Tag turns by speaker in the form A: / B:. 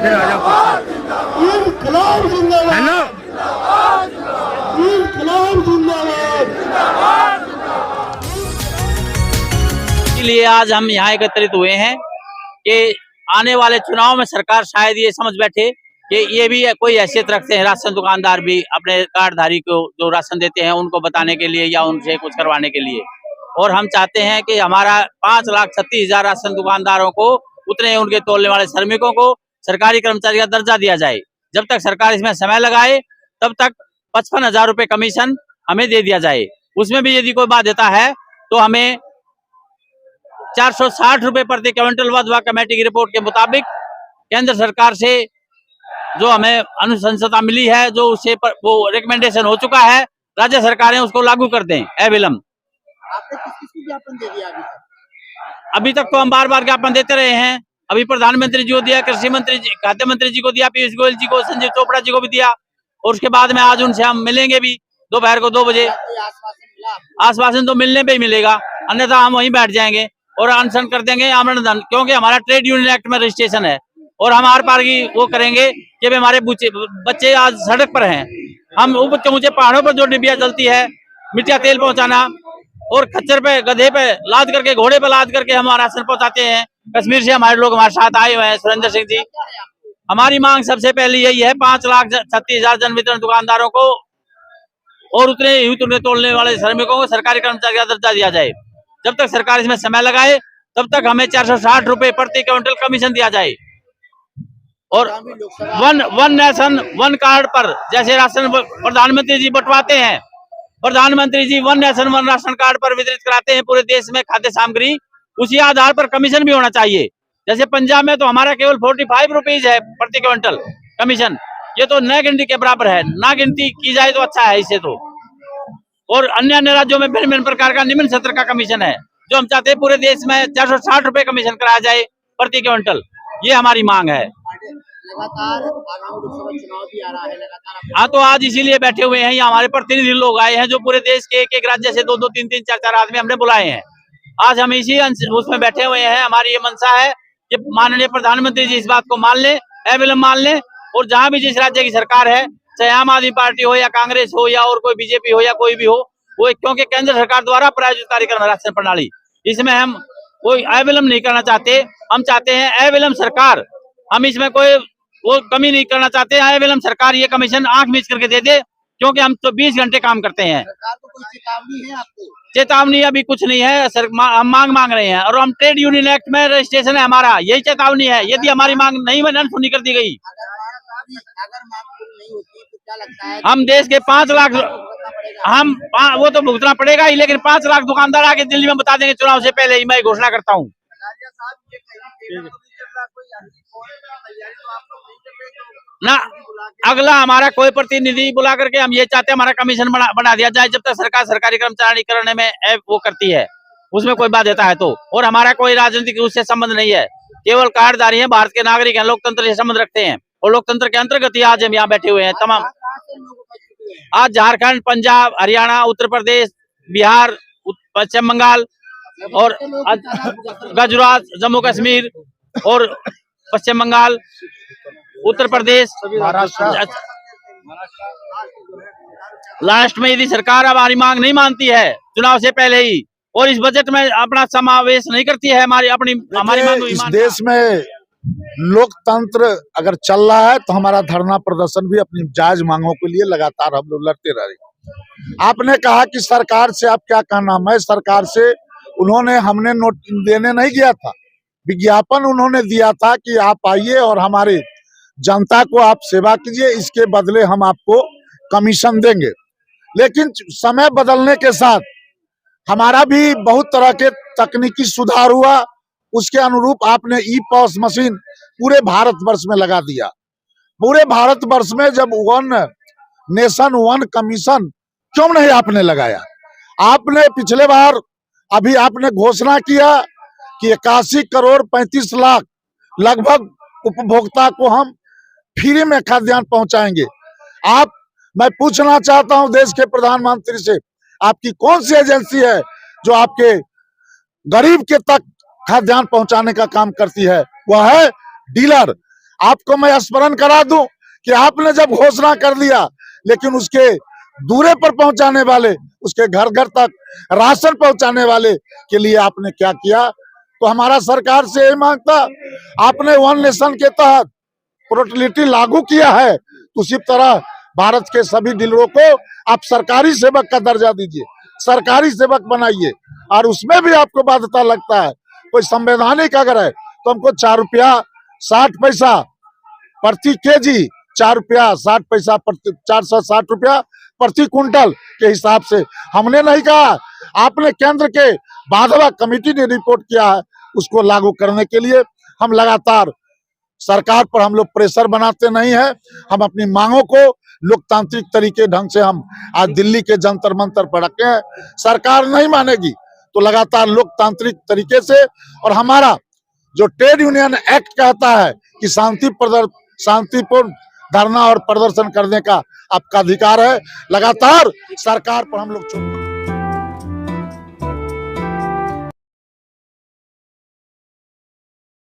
A: इनकलाब जिंदाबाद, इनकलाब जिंदाबाद।
B: इसलिए आज हम यहाँ एकत्रित हुए हैं कि आने वाले चुनाव में सरकार शायद ये समझ बैठे कि ये भी कोई हैसियत रखते हैं, राशन दुकानदार भी अपने कार्डधारी को जो राशन देते हैं उनको बताने के लिए या उनसे कुछ करवाने के लिए। और हम चाहते हैं कि हमारा 5,36,000 राशन दुकानदारों को, उतने उनके तोलने वाले श्रमिकों को सरकारी कर्मचारी का दर्जा दिया जाए। जब तक सरकार इसमें समय लगाए तब तक 55,000 रुपए कमीशन हमें दे दिया जाए। उसमें भी यदि कोई बाध्यता है तो हमें 460 रुपए प्रति क्विंटल वधवा कमेटी की रिपोर्ट के मुताबिक केंद्र सरकार से जो हमें अनुशंसता मिली है, जो उससे वो रिकमेंडेशन हो चुका है, राज्य सरकारें उसको लागू कर दें अविलंब।
C: आपने किस ज्ञापन दे दिया
B: अभी तक तो हम बार बार ज्ञापन देते रहे हैं। अभी प्रधानमंत्री जी को दिया, कृषि मंत्री जी, खाद्य मंत्री जी को दिया, पीयूष गोयल जी को, संजीव चोपड़ा जी को भी दिया, और उसके बाद में आज उनसे हम मिलेंगे भी दोपहर को 2 बजे। आश्वासन तो मिलने पे ही मिलेगा, अन्यथा हम वहीं बैठ जाएंगे और अनशन कर देंगे आमरण धन, क्योंकि हमारा ट्रेड यूनियन एक्ट में रजिस्ट्रेशन है और हम आर पार की वो करेंगे कि हमारे बच्चे आज सड़क पर हैं। हम ऊंचे पहाड़ों पर जो डिबिया चलती है, मिर्चा तेल पहुंचाना और खच्चर पे, गधे पे लाद करके, घोड़े पे लाद करके हम राशन पहुंचाते हैं। कश्मीर से हमारे लोग हमारे साथ आए हुए हैं, सुरेंद्र सिंह जी। हमारी मांग सबसे पहले यही है, 5,36,000 जन वितरण दुकानदारों को और उतने तोलने वाले श्रमिकों को सरकारी कर्मचारी का दर्जा दिया जाए। जब तक सरकार इसमें समय लगाए तब तक हमें 460 रुपए प्रति क्विंटल कमीशन दिया जाए। और वन नेशन वन कार्ड पर जैसे राशन प्रधानमंत्री जी बंटवाते हैं, प्रधानमंत्री ji one nation one ration card पर वितरित कराते हैं पूरे देश में खाद्य सामग्री, उसी आधार पर कमीशन भी होना चाहिए। जैसे पंजाब में तो हमारा केवल 45 रुपीज है प्रति क्विंटल कमीशन, ये तो न गिनती के बराबर है। ना गिनती की जाए तो अच्छा है इससे तो। और अन्य राज्यों में भिन्न भिन्न प्रकार का निम्न सत्र का कमीशन है, जो हम चाहते हैं पूरे देश में 460 रुपए कमीशन कराया जाए प्रति क्विंटल। ये हमारी मांग है।
C: लगातार आगामी लोकसभा चुनाव भी आ रहा है, लगातार
B: हाँ, तो आज इसीलिए बैठे हुए हैं, यहाँ हमारे प्रतिनिधि लोग आए हैं जो पूरे देश के एक राज्य से 2-2, 3-3, 4-4 आदमी हमने बुलाए हैं। आज हम इसी उसमें बैठे हुए हैं। हमारी ये मंशा है कि माननीय प्रधानमंत्री जी इस बात को मान लें, अविलंब मान लें, और जहाँ भी जिस राज्य की सरकार है, चाहे आम आदमी पार्टी हो या कांग्रेस हो या और कोई बीजेपी हो या कोई भी हो, वो क्योंकि केंद्र सरकार द्वारा प्रायोजित कार्यक्रम है राशन प्रणाली, इसमें हम कोई अविलंब नहीं करना चाहते। हम चाहते हैं अविलंब सरकार, हम इसमें कोई वो कमी नहीं करना चाहते हैं। अविलंब सरकार ये कमीशन आंख मीच करके दे दे, क्योंकि हम तो 20 घंटे काम करते हैं।
C: सरकार को कोई चेतावनी है आपको?
B: चेतावनी अभी कुछ नहीं है सर, हम मांग रहे हैं और हम ट्रेड यूनियन एक्ट में रजिस्ट्रेशन है हमारा, यही चेतावनी है। यदि हमारी मांग नहीं अनसुनी कर दी गई,
C: अगर मांग पूरी नहीं होती तो क्या लगता है
B: हम देश के 5 लाख वो तो भुगतना पड़ेगा ही, लेकिन 5 लाख दुकानदार आके दिल्ली में बता देंगे चुनाव से पहले ही, मैं घोषणा करता हूँ। ना अगला हमारा कोई प्रतिनिधि बुला करके हम ये चाहते हैं हमारा कमीशन बना दिया जाए, जब तक सरकार सरकारी कर्मचारी करने में वो करती है, उसमें कोई बात देता है तो। और हमारा कोई राजनीतिक उससे संबंध नहीं है, केवल कार्डधारी है, भारत के नागरिक हैं, लोकतंत्र से संबंध रखते हैं और लोकतंत्र के अंतर्गत ही आज हम यहाँ बैठे हुए हैं तमाम। आज झारखंड, पंजाब, हरियाणा, उत्तर प्रदेश, बिहार, पश्चिम बंगाल और गुजरात, जम्मू कश्मीर और पश्चिम बंगाल, उत्तर प्रदेश, लास्ट में यदि सरकार हमारी मांग नहीं मानती है चुनाव से पहले ही और इस बजट में अपना समावेश नहीं करती है हमारी मांग,
D: इस देश में लोकतंत्र अगर चल रहा है तो हमारा धरना प्रदर्शन भी अपनी जायज मांगों के लिए लगातार हम लोग लड़ते रह रहे हैं। आपने कहा कि सरकार से आप क्या कहना, मैं सरकार से हमने नोट देने नहीं गया था, विज्ञापन उन्होंने दिया था कि आप आइए और हमारे जनता को आप सेवा कीजिए, इसके बदले हम आपको कमीशन देंगे। लेकिन समय बदलने के साथ हमारा भी बहुत तरह के तकनीकी सुधार हुआ, उसके अनुरूप आपने ई पॉस मशीन पूरे भारतवर्ष में लगा दिया। पूरे भारतवर्ष में जब वन नेशन वन कमीशन क्यों नहीं आपने लगाया? आपने पिछले बार अभी आपने घोषणा किया कि 81 करोड़ 35 लाख लगभग उपभोक्ता को हम फ्री में खाद्यान्न पहुंचाएंगे। मैं पूछना चाहता हूं देश के प्रधानमंत्री से, आपकी कौन सी एजेंसी है जो आपके गरीब के तक खाद्यान्न पहुंचाने का काम करती है? वह है डीलर। आपको मैं स्मरण करा दूं कि आपने जब घोषणा कर दिया, लेकिन उसके दूरे पर पहुंचाने वाले, उसके घर घर तक राशन पहुंचाने वाले के लिए आपने क्या किया। तो हमारा सरकार से यही मांगता, आपने वन नेशन के तहत पोर्टेबिलिटी लागू किया है, तो उसी तरह भारत के सभी डीलरों को आप सरकारी सेवक का दर्जा दीजिए, सरकारी सेवक बनाइए, और उसमें भी आपको बाध्यता लगता है कोई संवैधानिक अगर है तो हमको 4 रुपया 60 पैसा प्रति केजी, 4 रुपया 60 पैसा प्रति 460 रुपया प्रति क्विंटल के हिसाब से हमने नहीं कहा, आपने केंद्र के बाधवा कमेटी ने रिपोर्ट किया है, उसको लागू करने के लिए हम लगातार सरकार पर हम लोग प्रेशर बनाते नहीं है। हम अपनी मांगों को लोकतांत्रिक तरीके ढंग से हम आज दिल्ली के जंतर मंतर पर रखे हैं। सरकार नहीं मानेगी तो लगातार लोकतांत्रिक तरीके से, और हमारा जो ट्रेड यूनियन एक्ट कहता है कि शांतिपूर्ण धरना और प्रदर्शन करने का आपका अधिकार है, लगातार सरकार पर हम लोग